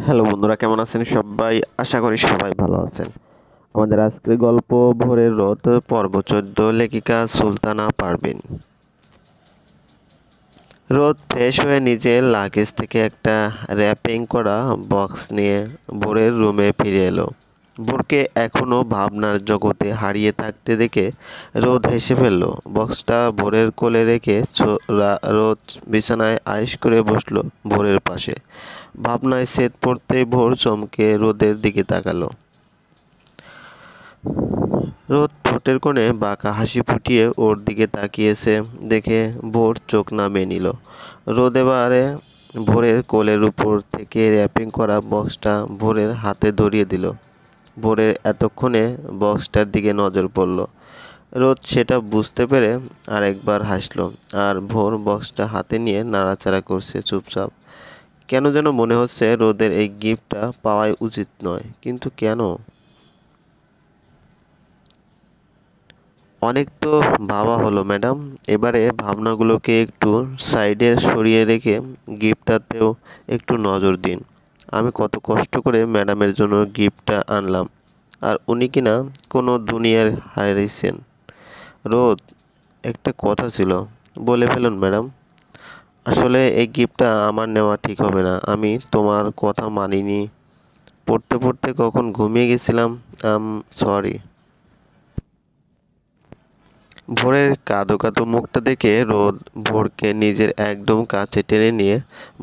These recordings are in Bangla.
হ্যালো বন্ধুরা, কেমন আছেন সবাই? আশা করি সবাই ভালো আছেন। আমাদের আজকের গল্প ভোরের রোদ, পর্ব 14, লেখিকা সুলতানা পারভিন। রোদ ফ্রেশ হয়ে নিজের লাগেজ থেকে একটা র্যাপিং করা বক্স নিয়ে ভোরের রুমে ফিরে এলো। ভোরকে এখনো ভাবনার জগতে হারিয়ে থাকতে দেখে রোদ হেসে ফেলল। বক্সটা ভোরের কোলে রেখে রোদ বিছানায় আয়েশ করে বসলো ভোরের পাশে। ভাবনায় ছেদ পড়তেই ভোর চমকে রোদের দিকে তাকালো। রোদ ঠোঁটের কোণে বাঁকা হাসি ফুটিয়ে ওর দিকে তাকিয়েছে দেখে ভোর চোখ নামিয়ে নিল। রোদ এবারে ভোরের কোলের উপর থেকে র্যাপিং করা বক্সটা ভোরের হাতে ধরিয়ে দিল। ভোরের এতক্ষণে বক্সটার দিকে নজর পড়ল। রোদ সেটা বুঝতে পেরে আরেকবার হাসল। আর ভোর বক্সটা হাতে নিয়ে নাড়াচাড়া করছে চুপচাপ। কেন যেন মনে হচ্ছে রোদের এই গিফটটা পাওয়াই উচিত নয়, কিন্তু কেন? অনেক তো ভাবা হলো ম্যাডাম, এবারে ভাবনাগুলোকে একটু সাইডে সরিয়ে রেখে গিফটটাতেও একটু নজর দিন। আমি কত কষ্ট করে ম্যাডামের জন্য গিফটটা আনলাম, আর উনি কিনা কোনো দুনিয়ার হারিয়েছেন। রোদ, একটা কথা ছিল, বলে ফেলুন ম্যাডাম। আসলে এই গিফটটা আমার নেওয়া ঠিক হবে না। আমি তোমার কথা মানিনি। পড়তে পড়তে কখন ঘুমিয়ে গেছিলাম। সরি। ভোরের কাঁদো কাঁদো মুখটা দেখে রোদ ভোরকে নিজের একদম কাছে টেনে নিয়ে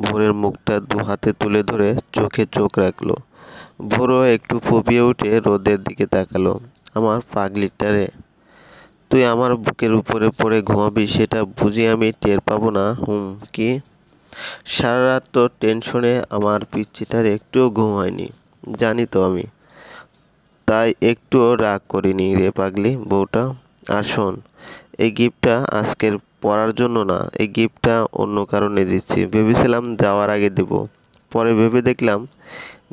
ভোরের মুখটা দু হাতে তুলে ধরে চোখে চোখ রাখলো। ভোরও একটু ফুপিয়ে উঠে রোদের দিকে তাকালো। আমার পাগলিটা রে, তুই আমার বুকের উপরে পড়ে ঘুমাবি সেটা বুঝি আমি টের পাবো না? কি? সারা রাত তো টেনশনে আমার পিচ্চিটার একটুও ঘুম হয়নি, জানি তো আমি। তাই একটুও রাগ করিনি রে পাগলি বউটা। আর শোন, এই গিফটটা আজকের পরার জন্য না, এই গিফটটা অন্য কারণে দিচ্ছি। ভেবেছিলাম যাওয়ার আগে দেব, পরে ভেবে দেখলাম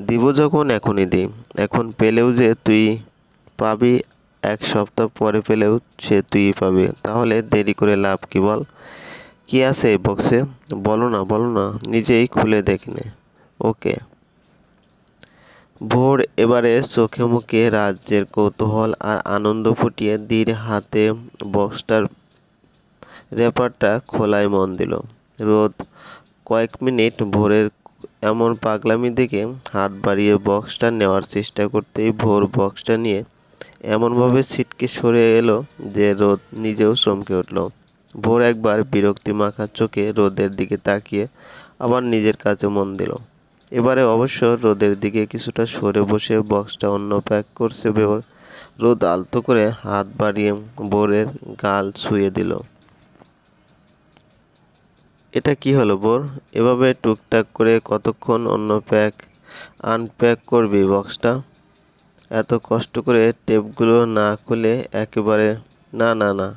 দিব যখন এখনই দিই। এখন পেলেও যে তুই পাবি, 1 সপ্তাহ পরে পেলেও সে তুই পাবে, তাহলে দেরি করে লাভ কি বল? কি আছে এই বক্সে? বলো না, বলো না, নিজেই খুলে দেখে নে। ওকে। ভোর এবারে চোখে মুখে রাজ্যের কৌতূহল আর আনন্দ ফুটিয়ে ধীর হাতে বক্সটার র্যাপারটা খোলায় মন দিল। রোদ কয়েক মিনিট ভোরের এমন পাগলামি দেখে হাত বাড়িয়ে বক্সটা নেওয়ার চেষ্টা করতেই ভোর বক্সটা নিয়ে এমনভাবে ছিটকে সরে এলো যে রোদ নিজেও চমকে উঠল। ভোর একবার বিরক্তি মাখা চোখে রোদের দিকে তাকিয়ে আবার নিজের কাছে মন দিল। এবারে অবশ্য রোদের দিকে কিছুটা সরে বসে বক্সটা অন্য প্যাক করছে ভোর। রোদ আলতো করে হাত বাড়িয়ে ভোরের গাল ছুঁয়ে দিল। এটা কি হলো ভোর? এভাবে টুকটাক করে কতক্ষণ অন্য প্যাক আনপ্যাক করবি বক্সটা? এত কষ্ট করে টেপগুলো না খুলে একেবারে? না না না,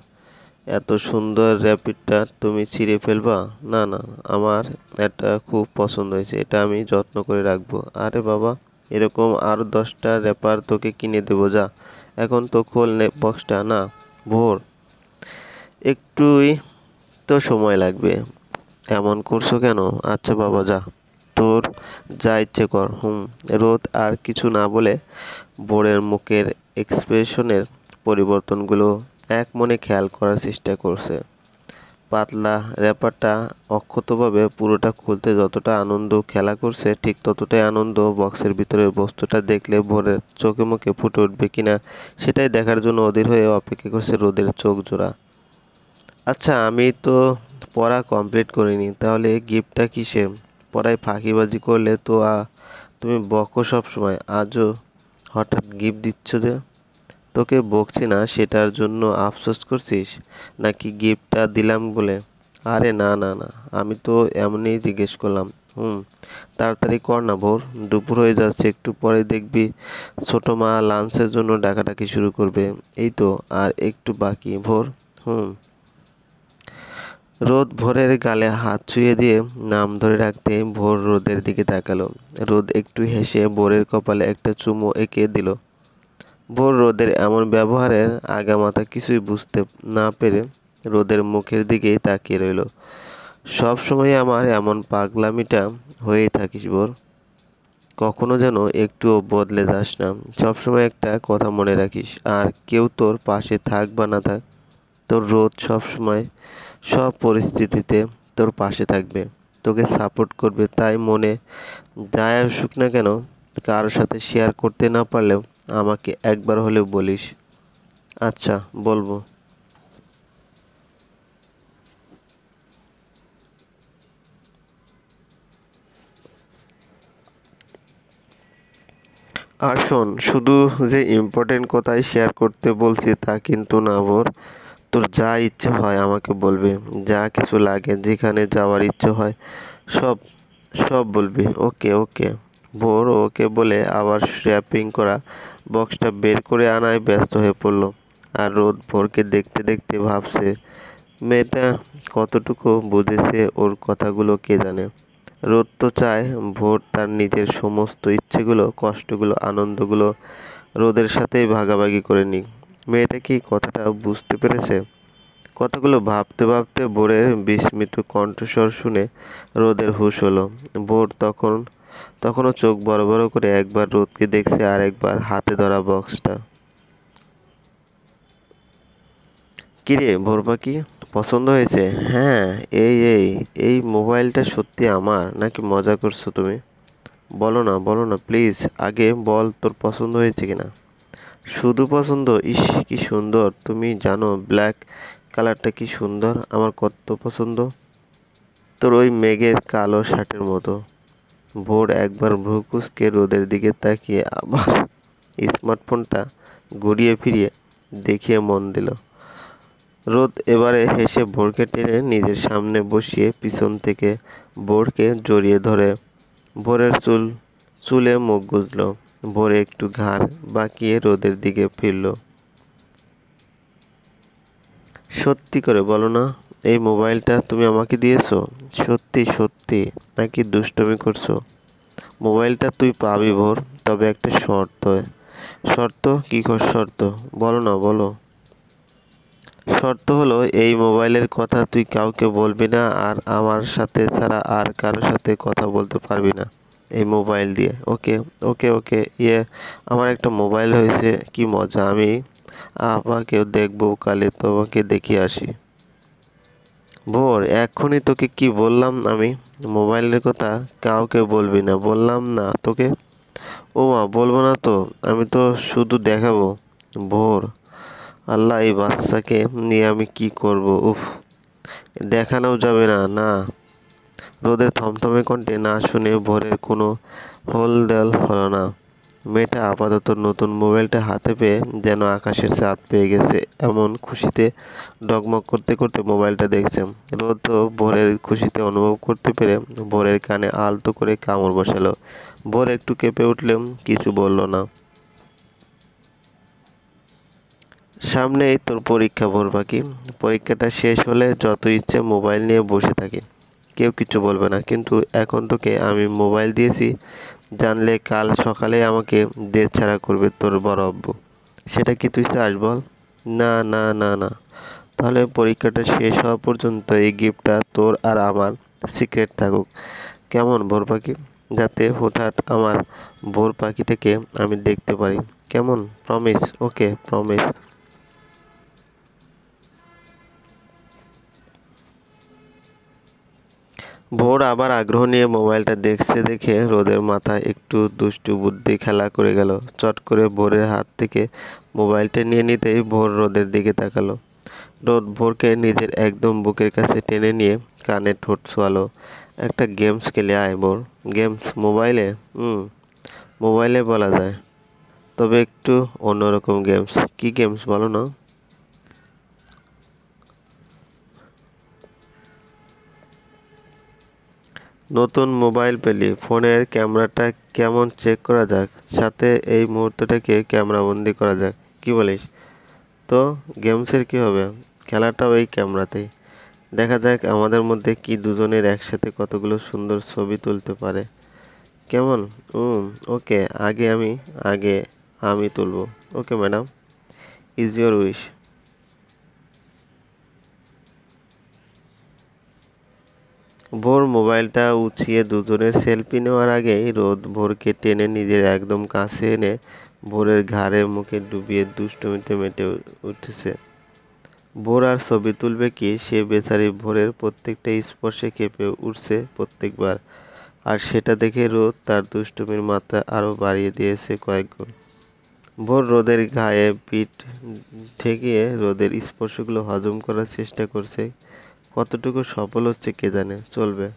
এত সুন্দর র্যাপিডটা তুমি ছিঁড়ে ফেলবা? না না, আমার এটা খুব পছন্দ হয়েছে, এটা আমি যত্ন করে রাখবো। আরে বাবা, এরকম আরও 10টা র্যাপার তোকে কিনে দেবো, যা এখন তো খোল বক্সটা। না ভোর, একটুই তো সময় লাগবে, এমন করছো কেন? আচ্ছা বাবা, যা, তোর যা ইচ্ছে কর। রোদ আর কিছু না বলে ভোরের মুখের এক্সপ্রেশনের পরিবর্তনগুলো এক মনে খেয়াল করার চেষ্টা করছে। পাতলা র্যাপারটা অক্ষতভাবে পুরোটা খুলতে যতটা আনন্দ খেলা করছে, ঠিক ততটাই আনন্দ বক্সের ভিতরের বস্তুটা দেখলে ভোরের চোখে মুখে ফুটে উঠবে কিনা সেটাই দেখার জন্য অধীর হয়ে অপেক্ষা করছে রোদের চোখ জোড়া। আচ্ছা, আমি তো পড়া কমপ্লিট করিনি, তাহলে গিফটটা কিসের? পড়ায় ফাঁকিবাজি করলে তো তুমি বকো সব সময়, আজও হঠাৎ গিফট দিচ্ছ যে? তোকে বকছি না সেটার জন্য আফসোস করছিস, নাকি গিফটটা দিলাম বলে? আরে না না না, আমি তো এমনিই জিজ্ঞেস করলাম। তাড়াতাড়ি কর না ভোর, দুপুর হয়ে যাচ্ছে, একটু পরে দেখবি ছোট মা লাঞ্চের জন্য ডাকাডাকি শুরু করবে। এই তো আর একটু বাকি ভোর। হুম। রোদ ভোরের গালে হাত ছুঁয়ে দিয়ে নাম ধরে রাখতে ভোর রোদের দিকে তাকালো। রোদ একটু হেসে ভোরের কপালে একটা চুমু এঁকে দিল। ভোর রোদের এমন ব্যবহারের আগামাথা কিছুই বুঝতে না পেরে রোদের মুখের দিকেই তাকিয়ে রইল। সব সময় আমার এমন পাগলামিটা হয়েই থাকিস ভোর। কখনো যেন একটুও বদলে যাস না। সবসময় একটা কথা মনে রাখিস, আর কেউ তোর পাশে থাক বা না থাক, তোর রোদ সবসময় সব পরিস্থিতিতে তোর পাশে থাকবে, তোকে সাপোর্ট করবে। তাই মনে যাই আসুক না কেন, কারোর সাথে শেয়ার করতে না পারলেও আমাকে একবার হলেও বলিস। আচ্ছা, বলবো। আর শোন, শুধু যে ইম্পর্টেন্ট কথাই শেয়ার করতে বলছি তা কিন্তু না ভোর। তোর যা ইচ্ছে হয় আমাকে বলবি, যা কিছু লাগে, যেখানে যাওয়ার ইচ্ছে হয় সব সব বলবি। ওকে ওকে। ভোর ওকে বলে আবার র্যাপিং করা বক্সটা বের করে আনায় ব্যস্ত হয়ে পড়লো। আর রোদ ভোরকে দেখতে দেখতে ভাবছে, মেয়েটা কতটুকু বুঝেছে ওর কথাগুলো কে জানে। রোদ তো চায় ভোর তার নিজের সমস্ত ইচ্ছেগুলো, কষ্টগুলো, আনন্দগুলো রোদের সাথেই ভাগাভাগি করে নিক। মেয়েটা কি কথাটা বুঝতে পেরেছে? কথাগুলো ভাবতে ভাবতে ভোরের বিস্মিত কণ্ঠস্বর শুনে রোদের হুঁশ হলো। ভোর তখনও চোখ বড় বড় করে একবার রোদকে দেখছে আর একবার হাতে ধরা বক্সটা। কিরে ভোর পাখি, পছন্দ হয়েছে? হ্যাঁ। এই এই এই মোবাইলটা সত্যি আমার, নাকি মজা করছো তুমি? বলো না প্লিজ, আগে বল তোর পছন্দ হয়েছে কিনা। শুধু পছন্দ? ইস, কি সুন্দর! তুমি জানো ব্ল্যাক কালারটা কি সুন্দর, আমার কত পছন্দ। তোর ওই মেঘের কালো শার্টের মতো। ভোর একবার ভ্রু কুঁচকে রোদের দিকে তাকিয়ে আবার স্মার্টফোনটা ঘুরিয়ে ফিরিয়ে দেখিয়ে মন দিল। রোদ এবারে হেসে ভোরকে টেনে নিজের সামনে বসিয়ে পিছন থেকে ভোরকে জড়িয়ে ধরে ভোরের চুলে মুখ গুজল। ভোরে একটু ঘাড় বাঁকিয়ে রোদের দিকে ফিরল। সত্যি করে বলো না, এই মোবাইলটা তুমি আমাকে দিয়েছো? সত্যি সত্যি, নাকি দুষ্টুমি করছো? মোবাইলটা তুই পাবি ভোর, তবে একটা শর্তে। শর্ত? কি শর্ত? বলো না, বলো। শর্ত হলো এই মোবাইলের কথা তুই কাউকে বলবি না, আর আমার সাথে ছাড়া আর কারোর সাথে কথা বলতে পারবি না এই মোবাইল দিয়ে। ওকে? ওকে ওকে। আমার একটা মোবাইল হয়েছে, কি মজা! আমি আপাকেও দেখবো, কালে তোমাকে দেখিয়ে আসি। ভোর, এক্ষুনি তোকে কি বললাম আমি? মোবাইলের কথা কাউকে বলবি না বললাম না তোকে? ও মা, বলবো না তো? আমি তো শুধু দেখাবো। ভোর, আল্লাহ, এই বাচ্চাকে নিয়ে আমি কি করব! উফ, দেখানোও যাবে না? না। রোদের থমথমে কণ্ঠে না শুনে ভোরের কোনো হলদেল হলো না। মেয়েটা আপাতত নতুন মোবাইলটা হাতে পেয়ে যেন আকাশের চাঁদ পেয়ে গেছে এমন খুশিতে ডগমগ করতে করতে মোবাইলটা দেখছে। রোদ তো ভোরের খুশিতে অনুভব করতে পেরে ভোরের কানে আলতো করে কামড় বসালো। ভোর একটু কেঁপে উঠলেও কিছু বলল না। সামনেই তোর পরীক্ষা ভোর পাখি। পরীক্ষাটা শেষ হলে যত ইচ্ছে মোবাইল নিয়ে বসে থাকি, কেউ কিছু বলবে না। কিন্তু এখন তোকে আমি মোবাইল দিয়েছি জানলে কাল সকালে আমাকে দেশছাড়া করবে তোর বড় আব্বু। সেটা কি তুই চাস বল? না না না না। তাহলে পরীক্ষাটা শেষ হওয়া পর্যন্ত এই গিফটটা তোর আর আমার সিক্রেট থাকুক, কেমন ভোর পাখি? যাতে হঠাৎ আমার ভোর পাখিটাকে আমি দেখতে পারি, কেমন? প্রমিস? ওকে, প্রমিস। ভোর আবার আগ্রহ নিয়ে মোবাইলটা দেখছে দেখে রোদের মাথায় একটু দুষ্টু বুদ্ধি খেলা করে গেল। চট করে ভোরের হাত থেকে মোবাইলটা নিয়ে নিতেই ভোর রোদের দিকে তাকালো। রোদ ভোরকে নিজের একদম বুকের কাছে টেনে নিয়ে কানে ঠোঁট ছোঁয়ালো। একটা গেমস খেলে আয় ভোর। গেমস? মোবাইলে? মোবাইলে বলা যায়, তবে একটু অন্যরকম গেমস। কি গেমস বলো না? নতুন মোবাইল পেলি, ফোনের ক্যামেরাটা কেমন চেক করা যাক, সাথে এই মুহূর্তটাকে ক্যামেরাবন্দি করা যাক, কি বলিস? তো গেমসের কি হবে? খেলাটাও এই ক্যামেরাতেই। দেখা যাক আমাদের মধ্যে কি দুজনের একসাথে কতগুলো সুন্দর ছবি তুলতে পারে, কেমন? উম ওকে। আগে আমি তুলবো। Okay madam, is your wish. ভোর মোবাইলটা উঁচিয়ে দুজনের সেলফি নেওয়ার আগেই রোদ ভোরকে টেনে নিজের একদম কাছে এনে ভোরের ঘাড়ে মুখে ডুবিয়ে দুষ্টুমিতে মেতে উঠেছে। ভোর আর ছবি তুলবে কি, সে বেচারি ভোরের প্রত্যেকটা স্পর্শে কেঁপে উঠছে প্রত্যেকবার। আর সেটা দেখে রোদ তার দুষ্টুমির মাত্রা আরও বাড়িয়ে দিয়েছে কয়েক গুণ। ভোর রোদের গায়ে পিঠ ঠেকিয়ে রোদের স্পর্শগুলো হজম করার চেষ্টা করছে। কতটুকু সফল হচ্ছে কে জানে। চলবে।